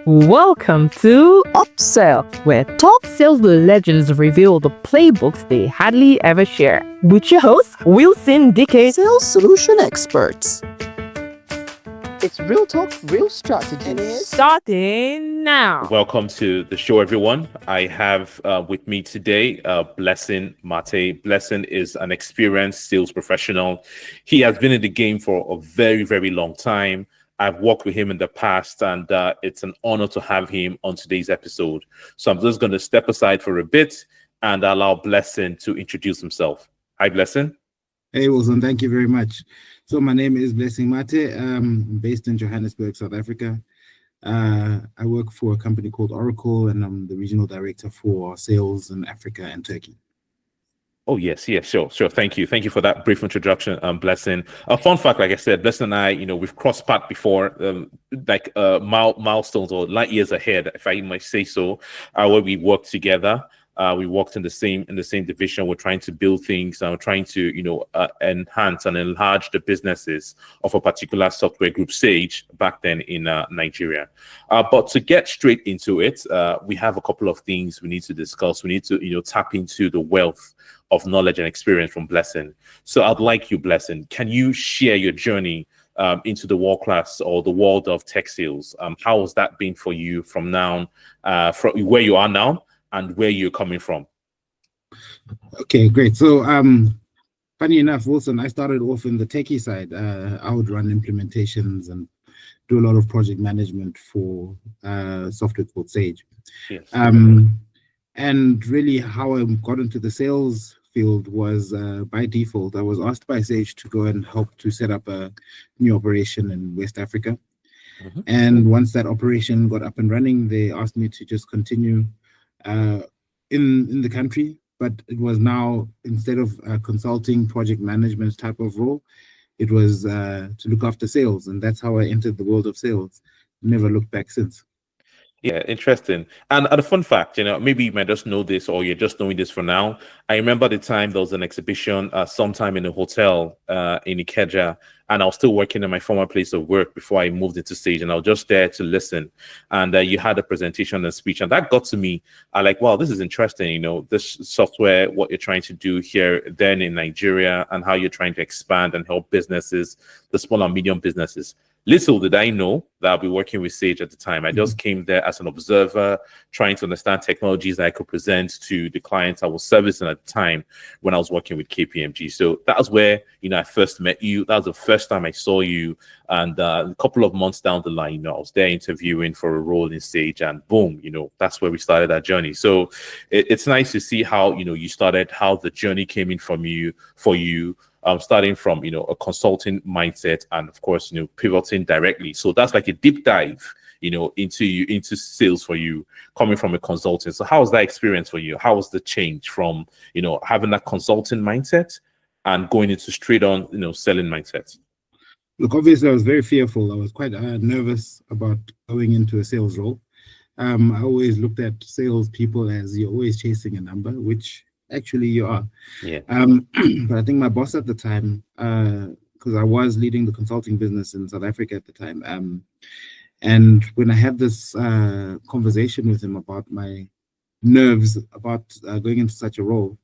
Welcome to Upsell, where top sales legends reveal the playbooks they hardly ever share. With your host, Wilson Dike, Sales solution experts. It's real talk, real strategies. Starting now. Welcome to the show, everyone. I have with me today Blessing Mate. Blessing is an experienced sales professional. He has been in the game for a very, very long time. I've worked with him in the past, and it's an honor to have him on today's episode. So I'm just going to step aside for a bit and allow Blessing to introduce himself. Hi, Blessing. Hey, Wilson. Thank you very much. So my name is Blessing Mate. I'm based in Johannesburg, South Africa. I work for a company called Oracle, and I'm the regional director for sales in Africa and Turkey. Oh, yes, sure. Thank you for that brief introduction, Blessing. A fun fact, like I said, Blessing and I, we've crossed paths before, milestones or light years ahead, if I might say so, where we worked together. We worked in the same division. We're trying to build things. We're trying to, enhance and enlarge the businesses of a particular software group, Sage, back then in Nigeria. But to get straight into it, we have a couple of things we need to discuss. We need to, tap into the wealth of knowledge and experience from Blessing. So I'd like you, Blessing, can you share your journey into the world class or the world of tech sales? How has that been for you from now, from where you are now and where you're coming from? Okay, great. So funny enough, Wilson, I started off in the techie side. I would run implementations and do a lot of project management for software called Sage. Yes. And really how I got into the sales field was by default. I was asked by Sage to go and help to set up a new operation in West Africa. Mm-hmm. And once that operation got up and running, they asked me to just continue in the country. But it was now, instead of consulting project management type of role, it was to look after sales. And that's how I entered the world of sales. Never looked back since. Yeah, interesting. And a fun fact, maybe you might just know this or you're just knowing this for now. I remember the time there was an exhibition sometime in a hotel in Ikeja, and I was still working in my former place of work before I moved into Sage, and I was just there to listen. And you had a presentation and speech, and that got to me. I like, wow, this is interesting. This software, what you're trying to do here, then in Nigeria, and how you're trying to expand and help businesses, the small and medium businesses. Little did I know that I'll be working with Sage at the time. I just came there as an observer, trying to understand technologies that I could present to the clients I was servicing at the time when I was working with KPMG. So that was where, I first met you. That was the first time I saw you. And a couple of months down the line, I was there interviewing for a role in Sage, and boom, that's where we started our journey. So it's nice to see how, you started, how the journey came in for you. Starting from a consulting mindset, and of course pivoting directly. So that's like a deep dive into sales for you, coming from a consultant. So how was that experience for you? How was the change from having that consulting mindset and going into straight on selling mindset? Look, obviously I was very fearful. I was quite nervous about going into a sales role. I always looked at sales people as you're always chasing a number, which actually you are. Yeah. But I think my boss at the time, because I was leading the consulting business in South Africa at the time, and when I had this conversation with him about my nerves about going into such a role,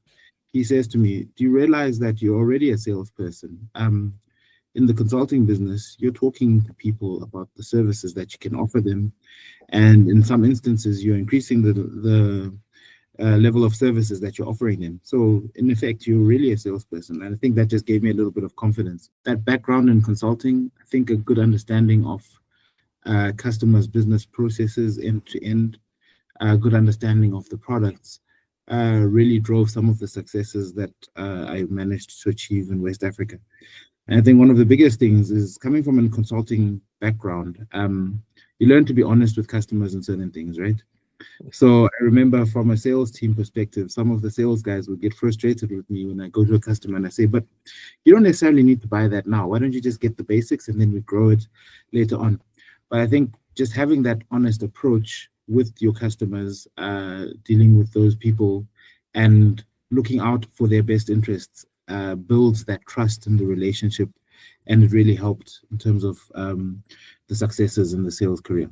he says to me, do you realize that you're already a salesperson? In the consulting business, you're talking to people about the services that you can offer them, and in some instances you're increasing the level of services that you're offering them. So in effect, you're really a salesperson. And I think that just gave me a little bit of confidence. That background in consulting, I think a good understanding of customers' business processes end to end, a good understanding of the products, really drove some of the successes that I managed to achieve in West Africa. And I think one of the biggest things is coming from a consulting background, you learn to be honest with customers in certain things, right? So I remember from a sales team perspective, some of the sales guys would get frustrated with me when I go to a customer and I say, but you don't necessarily need to buy that now. Why don't you just get the basics and then we grow it later on? But I think just having that honest approach with your customers, dealing with those people and looking out for their best interests builds that trust in the relationship, and it really helped in terms of the successes in the sales career.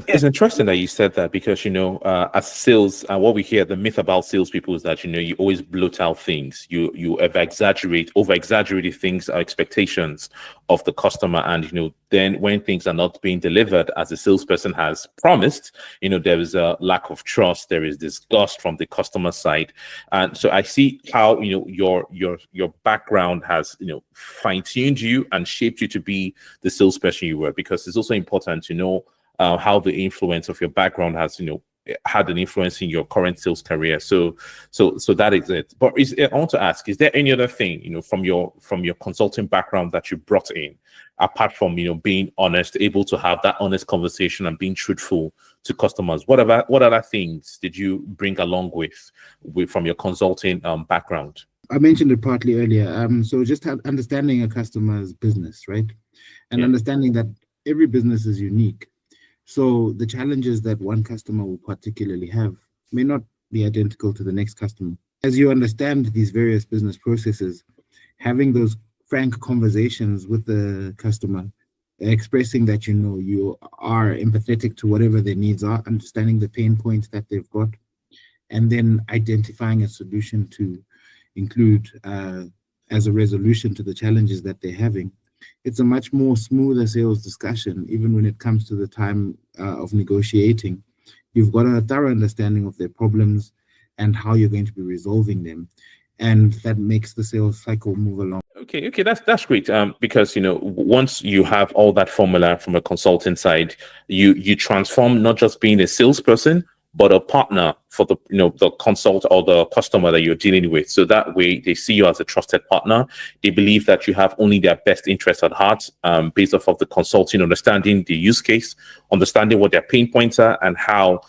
It's interesting that you said that because, as sales, what we hear, the myth about salespeople is that, you always bloat out things. You over exaggerate things, expectations of the customer. And, then when things are not being delivered as the salesperson has promised, there is a lack of trust. There is disgust from the customer side. And so I see how, your background has, fine-tuned you and shaped you to be the salesperson you were, because it's also important to know how the influence of your background has, had an influence in your current sales career. So that is it. But I want to ask, is there any other thing, from your consulting background that you brought in, apart from, being honest, able to have that honest conversation and being truthful to customers? What other things did you bring along with from your consulting background? I mentioned it partly earlier. So just understanding a customer's business, right? And understanding that every business is unique. So the challenges that one customer will particularly have may not be identical to the next customer. As you understand these various business processes, having those frank conversations with the customer, expressing that you are empathetic to whatever their needs are, understanding the pain points that they've got, and then identifying a solution to include as a resolution to the challenges that they're having. It's a much more smoother sales discussion, even when it comes to the time of negotiating. You've got a thorough understanding of their problems and how you're going to be resolving them. And that makes the sales cycle move along. Okay, that's great. Because once you have all that formula from a consulting side, you transform not just being a salesperson, but a partner for the consult or the customer that you're dealing with. So that way they see you as a trusted partner. They believe that you have only their best interest at heart, based off of the consulting, understanding the use case, understanding what their pain points are, and how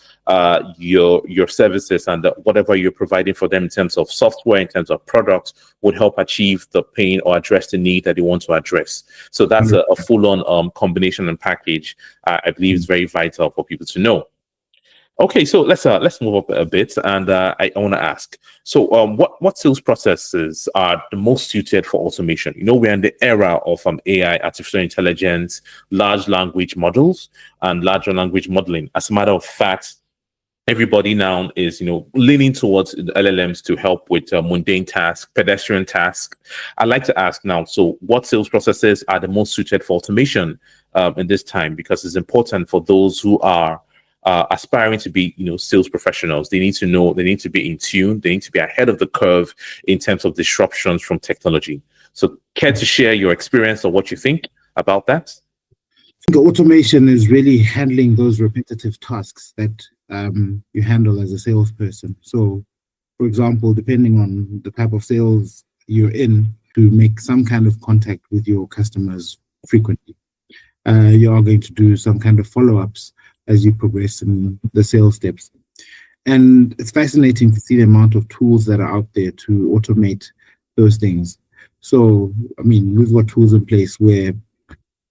your services and whatever you're providing for them in terms of software, in terms of products, would help achieve the pain or address the need that they want to address. So that's a full-on combination and package. I believe is very vital for people to know. Okay, so let's move up a bit, and I want to ask. So, what sales processes are the most suited for automation? We're in the era of AI, artificial intelligence, large language models, and larger language modeling. As a matter of fact, everybody now is leaning towards the LLMs to help with mundane tasks, pedestrian tasks. I'd like to ask now. So, what sales processes are the most suited for automation in this time? Because it's important for those who are aspiring to be, sales professionals. They need to know, they need to be in tune, they need to be ahead of the curve in terms of disruptions from technology. So care to share your experience or what you think about that? The automation is really handling those repetitive tasks that you handle as a salesperson. So, for example, depending on the type of sales you're in, to make some kind of contact with your customers frequently. You are going to do some kind of follow-ups as you progress in the sales steps. And it's fascinating to see the amount of tools that are out there to automate those things. So, we've got tools in place where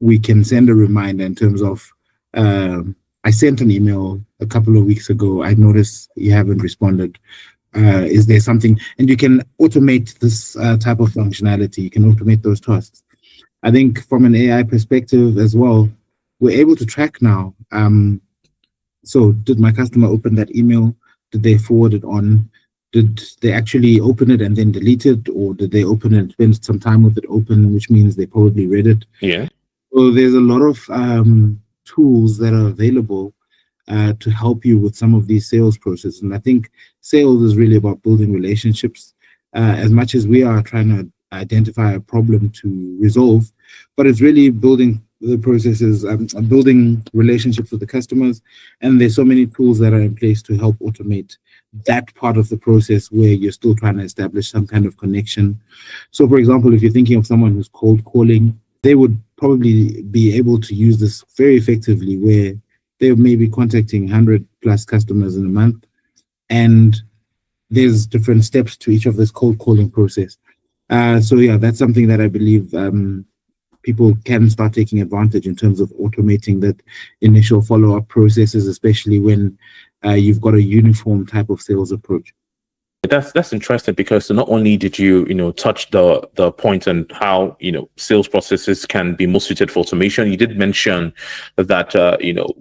we can send a reminder in terms of, I sent an email a couple of weeks ago, I noticed you haven't responded. Is there something? And you can automate this type of functionality. You can automate those tasks. I think from an AI perspective as well, we're able to track now. So did my customer open that email? Did they forward it on? Did they actually open it and then delete it? Or did they open it, spend some time with it open, which means they probably read it? Yeah. So there's a lot of tools that are available to help you with some of these sales processes. And I think sales is really about building relationships, as much as we are trying to identify a problem to resolve, but it's really building the processes, building relationships with the customers. And there's so many tools that are in place to help automate that part of the process where you're still trying to establish some kind of connection. So, for example, if you're thinking of someone who's cold calling, they would probably be able to use this very effectively, where they may be contacting 100 plus customers in a month, and there's different steps to each of this cold calling process. So yeah, that's something that I believe people can start taking advantage in terms of automating that initial follow-up processes, especially when you've got a uniform type of sales approach. That's interesting, because not only did you touch the point on how sales processes can be most suited for automation, you did mention that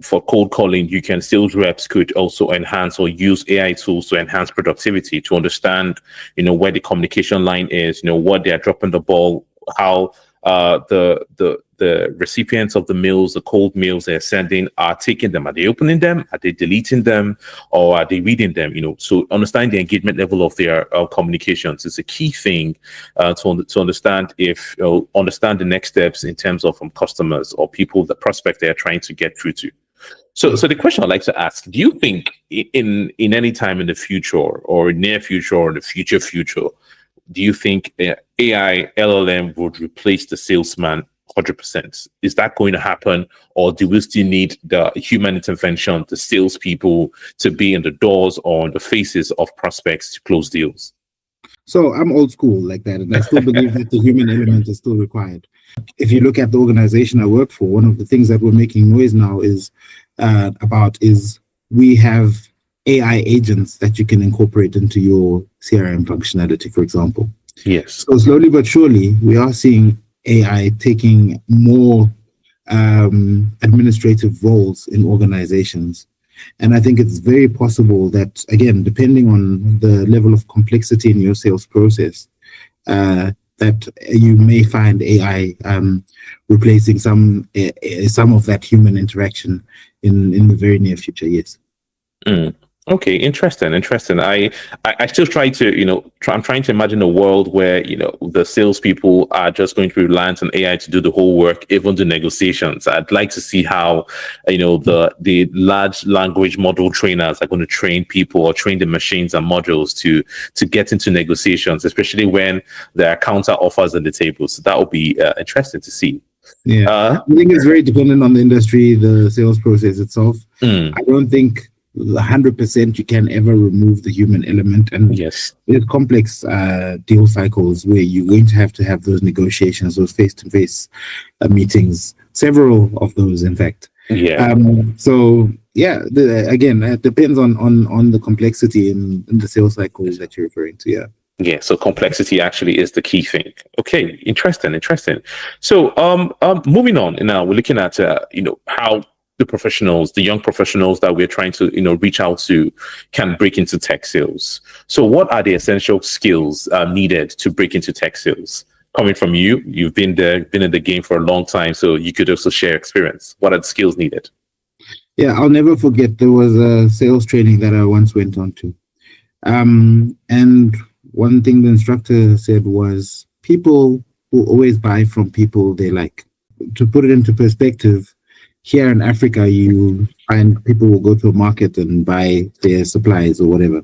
for cold calling, sales reps could also enhance or use AI tools to enhance productivity, to understand where the communication line is, what they are dropping the ball, how the recipients of the mails, the cold mails they're sending, are taking them. Are they opening them? Are they deleting them? Or are they reading them? So understanding the engagement level of their communications is a key thing to understand understand the next steps in terms of customers or people, the prospect they're trying to get through to. So the question I'd like to ask: do you think in any time in the future, or near future, or the future, do you think AI LLM would replace the salesman 100%? Is that going to happen, or do we still need the human intervention, the salespeople, to be in the doors or on the faces of prospects to close deals? So I'm old school like that, and I still believe that the human element is still required. If you look at the organization I work for, one of the things that we're making noise now is we have AI agents that you can incorporate into your CRM functionality, for example. Yes. So slowly but surely, we are seeing AI taking more administrative roles in organizations. And I think it's very possible that, again, depending on the level of complexity in your sales process, that you may find AI replacing some of that human interaction in the very near future. Yes. Okay, interesting. I still try to, I'm trying to imagine a world where, the salespeople are just going to be reliant on AI to do the whole work, even the negotiations. I'd like to see how, the large language model trainers are going to train people or train the machines and modules to get into negotiations, especially when there are counter offers on the table. So that will be interesting to see. Yeah, I think it's very dependent on the industry, the sales process itself. I don't think 100% you can ever remove the human element, and yes, there's complex deal cycles where you're going to have those negotiations, those face-to-face meetings, several of those, in fact. Yeah. So yeah, again, it depends on the complexity in the sales cycles that you're referring to. Yeah. Yeah, so complexity actually is the key thing. Okay, interesting. So, moving on now, we're looking at how the young professionals that we're trying to reach out to can break into tech sales. So, what are the essential skills needed to break into tech sales? Coming from you, you've been in the game for a long time, so you could also share experience. What are the skills needed? Yeah, I'll never forget. There was a sales training that I once went on to, and one thing the instructor said was, people will always buy from people they like. To put it into perspective, here in Africa, you find people will go to a market and buy their supplies or whatever.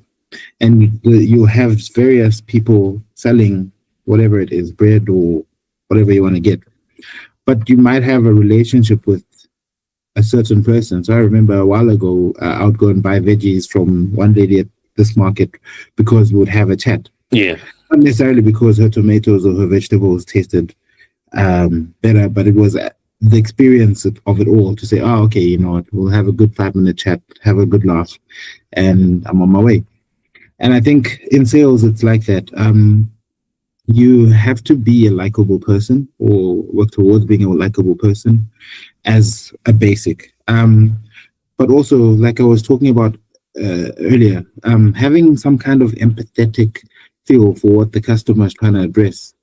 And you have various people selling whatever it is, bread or whatever you want to get. But you might have a relationship with a certain person. So I remember a while ago, I would go and buy veggies from one lady at this market because we would have a chat. Yeah. Not necessarily because her tomatoes or her vegetables tasted better, but it was the experience of it all to say, oh, okay, you know what, we'll have a good 5-minute chat, have a good laugh, and I'm on my way. And I think in sales, it's like that. You have to be a likable person or work towards being a likable person as a basic. But also, like I was talking about earlier, having some kind of empathetic feel for what the customer is trying to address.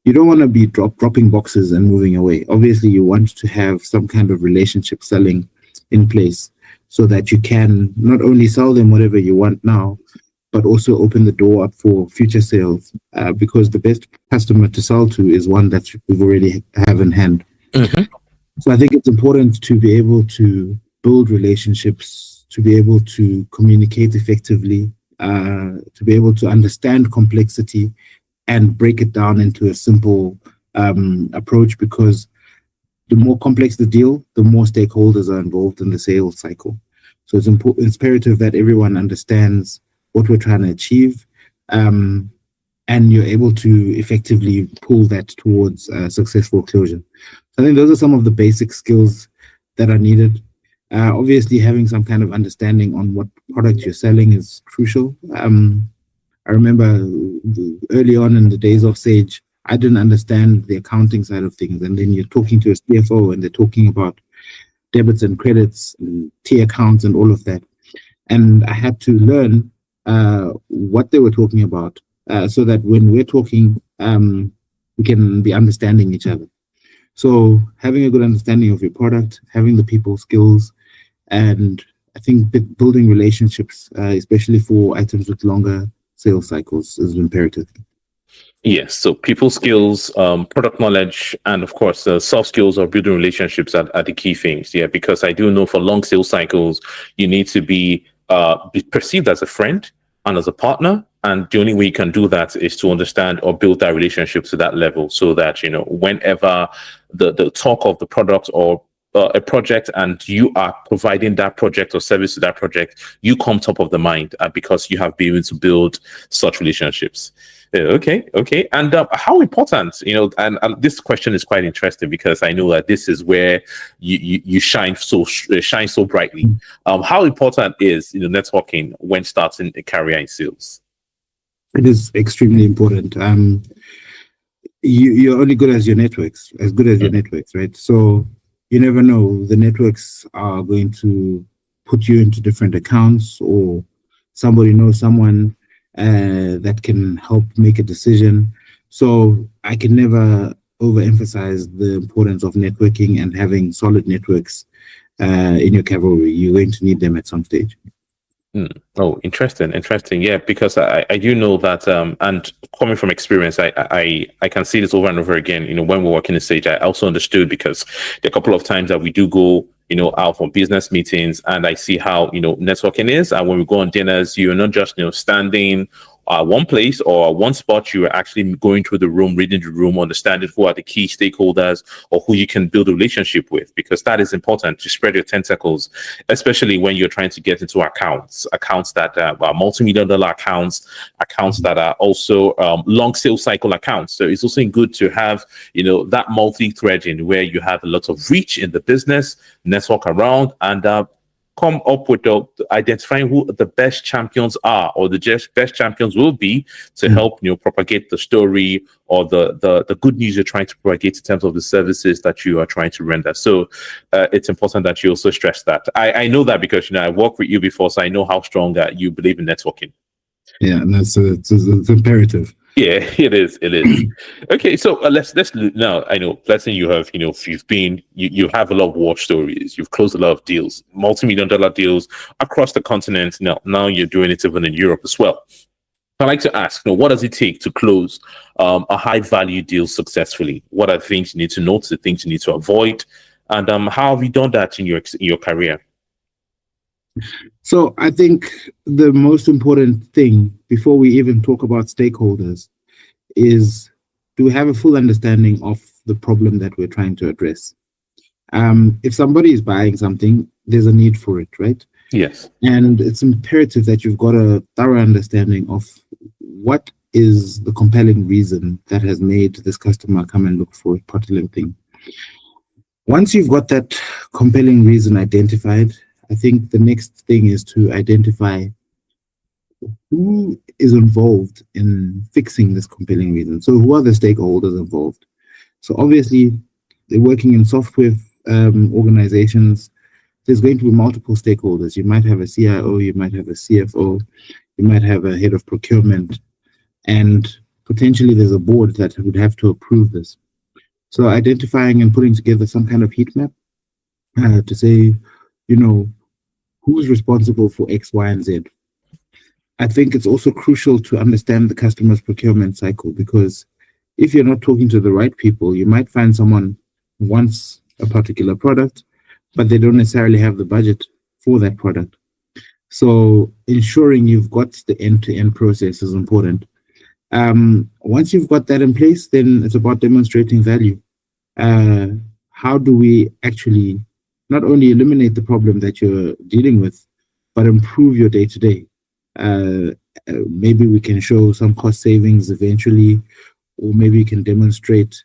You don't want to be dropping boxes and moving away. Obviously, you want to have some kind of relationship selling in place so that you can not only sell them whatever you want now, but also open the door up for future sales, because the best customer to sell to is one that we've already have in hand. Mm-hmm. So I think it's important to be able to build relationships, to be able to communicate effectively, to be able to understand complexity and break it down into a simple approach, because the more complex the deal, the more stakeholders are involved in the sales cycle. So it's imperative that everyone understands what we're trying to achieve, and you're able to effectively pull that towards successful closure. So I think those are some of the basic skills that are needed. Obviously, having some kind of understanding on what product you're selling is crucial. I remember early on in the days of Sage, I didn't understand the accounting side of things. And then you're talking to a CFO and they're talking about debits and credits and T accounts and all of that. And I had to learn what they were talking about so that when we're talking, we can be understanding each other. So having a good understanding of your product, having the people skills, and I think building relationships, especially for items with longer sales cycles, is imperative. Yes, so people skills, product knowledge, and of course, soft skills or building relationships are the key things. Yeah, because I do know for long sales cycles, you need to be perceived as a friend and as a partner. And the only way you can do that is to understand or build that relationship to that level so that, whenever the talk of the product or a project and you are providing that project or service to that project, you come top of the mind because you have been able to build such relationships. Okay. And how important, and this question is quite interesting because I know that this is where you shine so brightly. How important is networking when starting a career in sales? It is extremely important. You're only good as your networks, right? So you never know. The networks are going to put you into different accounts, or somebody knows someone that can help make a decision. So I can never overemphasize the importance of networking and having solid networks in your cavalry. You're going to need them at some stage. Oh, interesting. Yeah, because I do know that, and coming from experience, I can see this over and over again. When we're working in Sage, I also understood because there are a couple of times that we do go, out for business meetings, and I see how networking is. And when we go on dinners, you're not just standing one place or one spot. You are actually going through the room, reading the room, understanding who are the key stakeholders or who you can build a relationship with, because that is important to spread your tentacles, especially when you're trying to get into accounts that are multi-million-dollar accounts that are also long sales cycle accounts. So it's also good to have that multi-threading where you have a lot of reach in the business, network around, and come up with identifying who the best champions are, or the best champions will be to help propagate the story or the good news you're trying to propagate in terms of the services that you are trying to render. So it's important that you also stress that. I know that because I worked with you before, so I know how strong you believe in networking. Yeah, and it's imperative. Yeah, it is. Okay, so let's now. I know, let's say you have, you have a lot of war stories. You've closed a lot of deals, multi-million-dollar deals across the continent. Now you're doing it even in Europe as well. I'd like to ask, what does it take to close a high-value deal successfully? What are the things you need to note, the things you need to avoid, and how have you done that in your career? So I think the most important thing before we even talk about stakeholders is, do we have a full understanding of the problem that we're trying to address? If somebody is buying something, there's a need for it, right? Yes. And it's imperative that you've got a thorough understanding of what is the compelling reason that has made this customer come and look for a particular thing. Once you've got that compelling reason identified, I think the next thing is to identify who is involved in fixing this compelling reason. So who are the stakeholders involved? So obviously, they're working in software organizations. There's going to be multiple stakeholders. You might have a CIO, you might have a CFO, you might have a head of procurement, and potentially there's a board that would have to approve this. So identifying and putting together some kind of heat map to say, who's responsible for X, Y, and Z. I think it's also crucial to understand the customer's procurement cycle, because if you're not talking to the right people, you might find someone who wants a particular product, but they don't necessarily have the budget for that product. So ensuring you've got the end-to-end process is important. Once you've got that in place, then it's about demonstrating value. How do we actually not only eliminate the problem that you're dealing with, but improve your day-to-day? Maybe we can show some cost savings eventually, or maybe you can demonstrate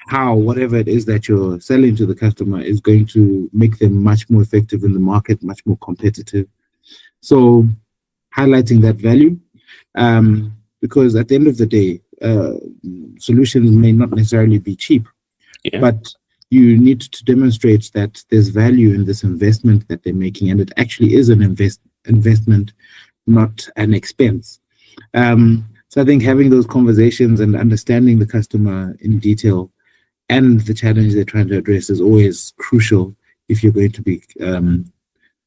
how whatever it is that you're selling to the customer is going to make them much more effective in the market, much more competitive. So highlighting that value. because at the end of the day, solutions may not necessarily be cheap, but you need to demonstrate that there's value in this investment that they're making, and it actually is an investment, not an expense. So I think having those conversations and understanding the customer in detail and the challenge they're trying to address is always crucial if you're going to be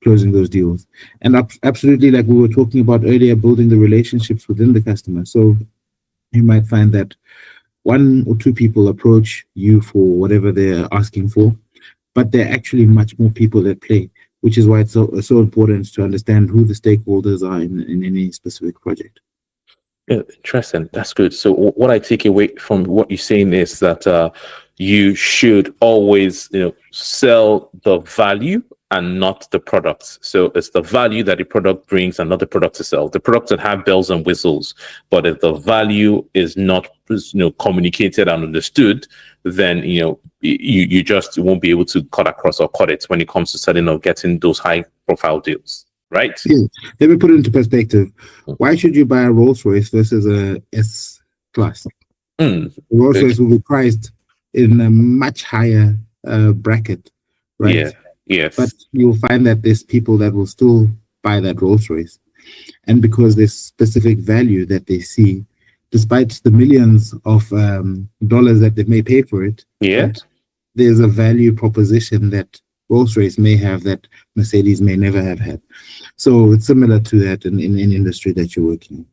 closing those deals. And absolutely, like we were talking about earlier, building the relationships within the customer. So you might find that one or two people approach you for whatever they're asking for, but there are actually much more people at play, which is why it's so important to understand who the stakeholders are in any specific project. Yeah, interesting. That's good. So what I take away from what you're saying is that you should always, sell the value and not the products. So it's the value that the product brings and not the product to sell. The products that have bells and whistles, but if the value is not, communicated and understood, then you just won't be able to cut across or cut it when it comes to selling or getting those high profile deals. Right? Yeah. Let me put it into perspective. Why should you buy a Rolls Royce versus a S class? Rolls Royce will be priced in a much higher bracket, right? Yeah. Yes. But you'll find that there's people that will still buy that Rolls Royce, and because there's specific value that they see, despite the millions of dollars that they may pay for it, there's a value proposition that Rolls Royce may have that Mercedes may never have had. So it's similar to that in industry that you're working in.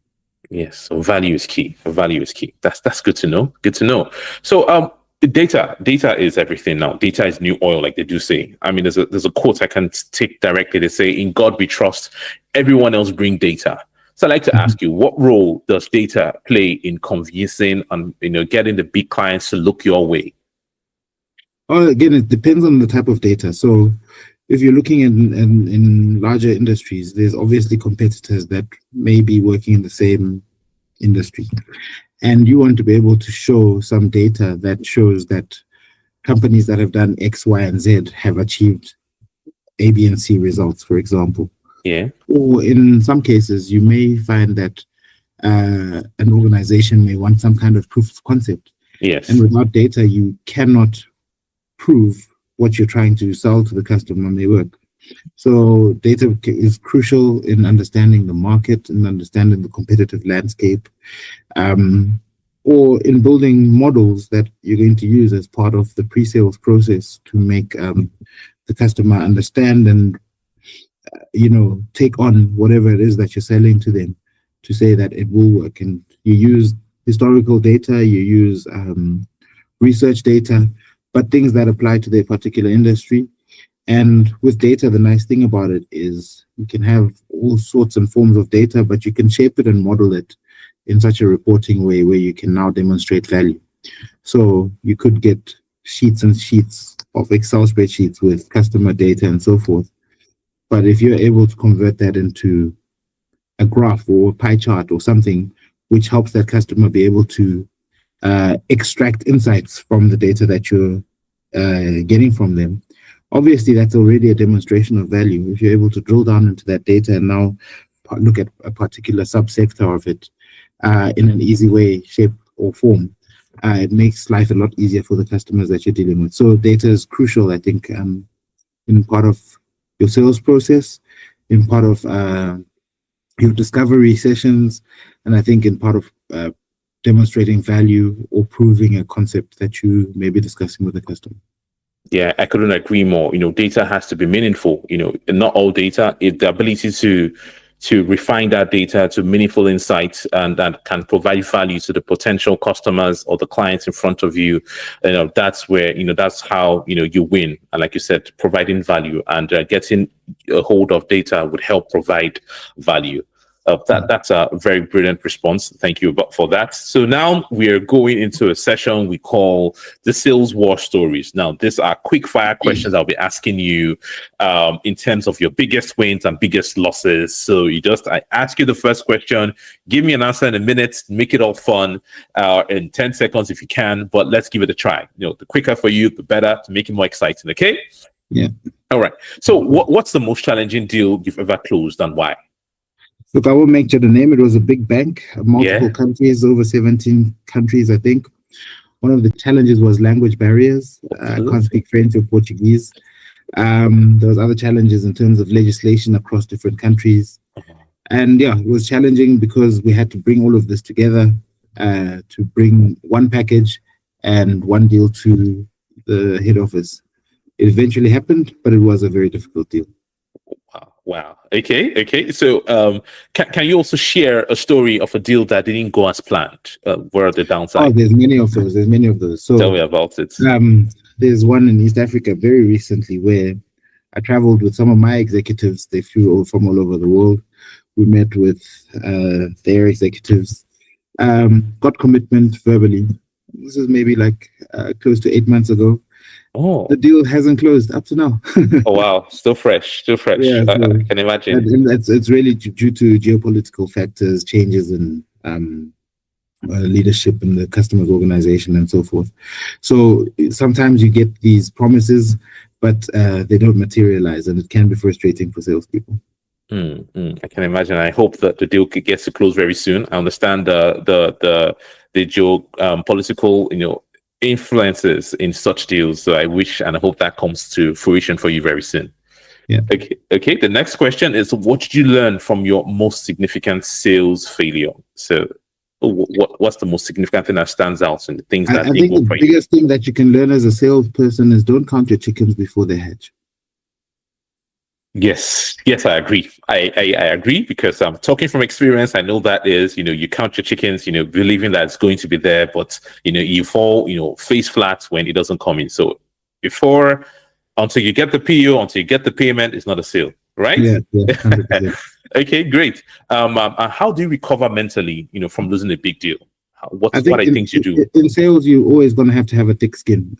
Yes, so value is key. Value is key. That's good to know. Good to know. So data is everything now. Data is new oil, like they do say. I mean, there's a quote I can take directly. They say, "In God we trust, everyone else bring data." So I'd like to ask you, what role does data play in convincing and getting the big clients to look your way? Oh, again, it depends on the type of data. So if you're looking in larger industries, there's obviously competitors that may be working in the same industry. And you want to be able to show some data that shows that companies that have done X, Y, and Z have achieved A, B, and C results, for example. Yeah. Or in some cases, you may find that an organization may want some kind of proof of concept. Yes. And without data, you cannot prove what you're trying to sell to the customer may work. So data is crucial in understanding the market and understanding the competitive landscape, or in building models that you're going to use as part of the pre-sales process to make the customer understand and take on whatever it is that you're selling to them, to say that it will work. And you use historical data, you use research data, but things that apply to their particular industry. And with data, the nice thing about it is you can have all sorts and forms of data, but you can shape it and model it in such a reporting way where you can now demonstrate value. So you could get sheets and sheets of Excel spreadsheets with customer data and so forth. But if you're able to convert that into a graph or a pie chart or something, which helps that customer be able to extract insights from the data that you're getting from them, obviously that's already a demonstration of value. If you're able to drill down into that data and now look at a particular subsector of it in an easy way, shape, or form, it makes life a lot easier for the customers that you're dealing with. So data is crucial, I think, in part of your sales process, in part of your discovery sessions, and I think in part of demonstrating value or proving a concept that you may be discussing with the customer. Yeah, I couldn't agree more. Data has to be meaningful. Not all data, the ability to refine that data to meaningful insights and that can provide value to the potential customers or the clients in front of you. That's where, that's how, you win. And like you said, providing value and getting a hold of data would help provide value. That's a very brilliant response. Thank you for that. So now we are going into a session we call the Sales War Stories. Now, these are quick fire questions I'll be asking you in terms of your biggest wins and biggest losses. So I ask you the first question, give me an answer in a minute, make it all fun in 10 seconds if you can, but let's give it a try. The quicker for you, the better, to make it more exciting. Okay? Yeah. All right. So what's the most challenging deal you've ever closed and why? Look, I won't mention the name. It was a big bank, multiple Yeah. countries, over 17 countries, I think. One of the challenges was language barriers. I can't speak French or Portuguese. There was other challenges in terms of legislation across different countries. And yeah, it was challenging because we had to bring all of this together to bring one package and one deal to the head office. It eventually happened, but it was a very difficult deal. Wow. Okay. So, can you also share a story of a deal that didn't go as planned? Where are the downsides? Oh, there's many of those. So tell me about it. There's one in East Africa very recently where I traveled with some of my executives. They flew from all over the world. We met with their executives, got commitment verbally. This is maybe like close to 8 months ago. Oh, The deal hasn't closed up to now. oh wow, still fresh. Yeah, I can imagine. and it's really due to geopolitical factors, changes in leadership in the customer's organization and so forth. So sometimes you get these promises, but they don't materialize, and it can be frustrating for salespeople. I can imagine. I hope that the deal gets to close very soon. I understand the geopolitical, influences in such deals. So I wish and I hope that comes to fruition for you very soon. Yeah. Okay. The next question is, what did you learn from your most significant sales failure? So what's the most significant thing that stands out and the things that I think the biggest thing that you can learn as a salesperson is don't count your chickens before they hatch. Yes, I agree. I agree because I'm talking from experience. I know that is, you count your chickens, believing that it's going to be there, but you fall, face flat when it doesn't come in. So until you get the PO, until you get the payment, it's not a sale, right? Yeah. 100%. Okay, great. How do you recover mentally, from losing a big deal? What are things you do? In sales, you're always going to have a thick skin.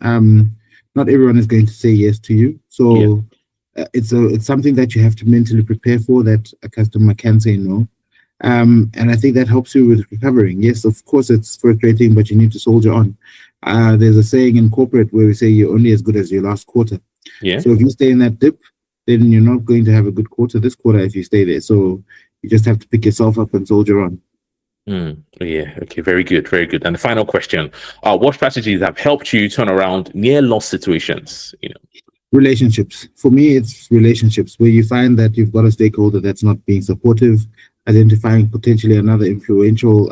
Not everyone is going to say yes to you. So yeah. It's something that you have to mentally prepare for, that a customer can say no. And I think that helps you with recovering. Yes, of course, it's frustrating, but you need to soldier on. There's a saying in corporate where we say you're only as good as your last quarter. Yeah. So if you stay in that dip, then you're not going to have a good quarter this quarter if you stay there. So you just have to pick yourself up and soldier on. Yeah. Okay. Very good. Very good. And the final question: what strategies have helped you turn around near loss situations? Relationships. For me, it's relationships where you find that you've got a stakeholder that's not being supportive, identifying potentially another influential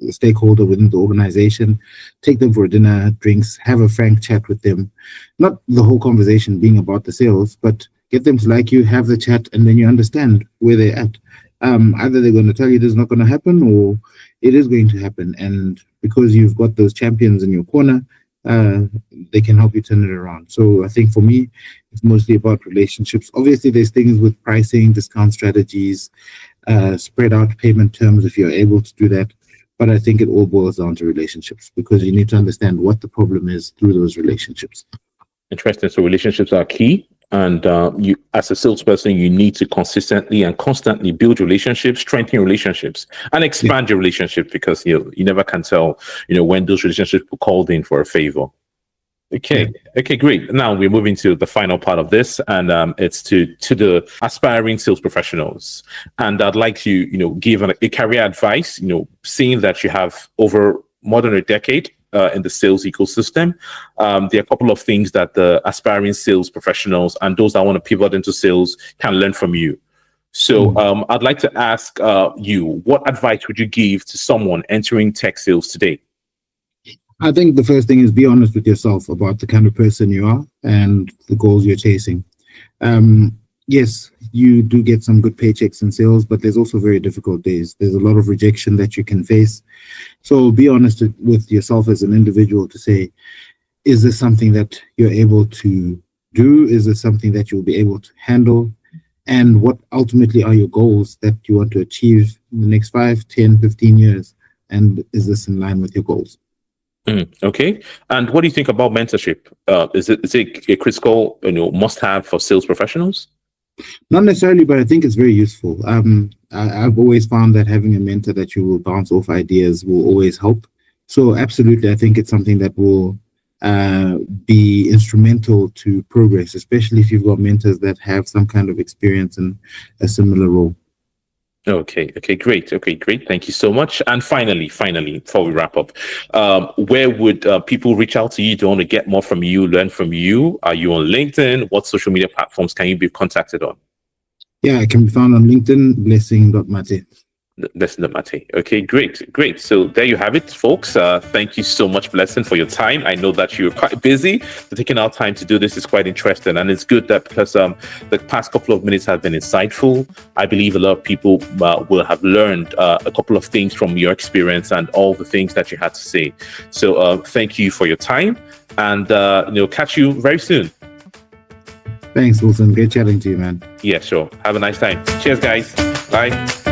stakeholder within the organization, take them for dinner, drinks, have a frank chat with them. Not the whole conversation being about the sales, but get them to like you, have the chat, and then you understand where they're at. Either they're going to tell you this is not going to happen or it is going to happen. And because you've got those champions in your corner, they can help you turn it around. So I think for me, it's mostly about relationships. Obviously, there's things with pricing, discount strategies, spread out payment terms if you're able to do that. But I think it all boils down to relationships, because you need to understand what the problem is through those relationships. Interesting. So relationships are key. And you, as a salesperson, you need to consistently and constantly build relationships, strengthen relationships, and expand your relationship, because you never can tell, when those relationships were called in for a favor. Okay, great. Now we're moving to the final part of this, and it's to the aspiring sales professionals. And I'd like to, give a career advice. Seeing that you have over more than a decade in the sales ecosystem, there are a couple of things that the aspiring sales professionals and those that want to pivot into sales can learn from you. So I'd like to ask you, what advice would you give to someone entering tech sales today? I think the first thing is be honest with yourself about the kind of person you are and the goals you're chasing. Yes, you do get some good paychecks in sales, but there's also very difficult days. There's a lot of rejection that you can face. So be honest with yourself as an individual to say, is this something that you're able to do? Is this something that you'll be able to handle? And what ultimately are your goals that you want to achieve in the next 5, 10, 15 years? And is this in line with your goals? Okay. And what do you think about mentorship? Is it a critical, must-have for sales professionals? Not necessarily, but I think it's very useful. I've always found that having a mentor that you will bounce off ideas will always help. So absolutely, I think it's something that will be instrumental to progress, especially if you've got mentors that have some kind of experience in a similar role. Okay, great. Thank you so much. And finally, before we wrap up, where would people reach out to you to want to get more from you, learn from you? Are you on LinkedIn? What social media platforms can you be contacted on? Yeah, I can be found on LinkedIn, blessing.mate. Blessing the Mate. Okay, great. So there you have it, folks. Thank you so much, Blessing, for your time. I know that you're quite busy, but taking our time to do this is quite interesting, and it's good that because the past couple of minutes have been insightful. I believe a lot of people will have learned a couple of things from your experience and all the things that you had to say. So thank you for your time, and catch you very soon. Thanks, Wilson. Great chatting to you, man. Yeah, sure. Have a nice time. Cheers, guys. Bye.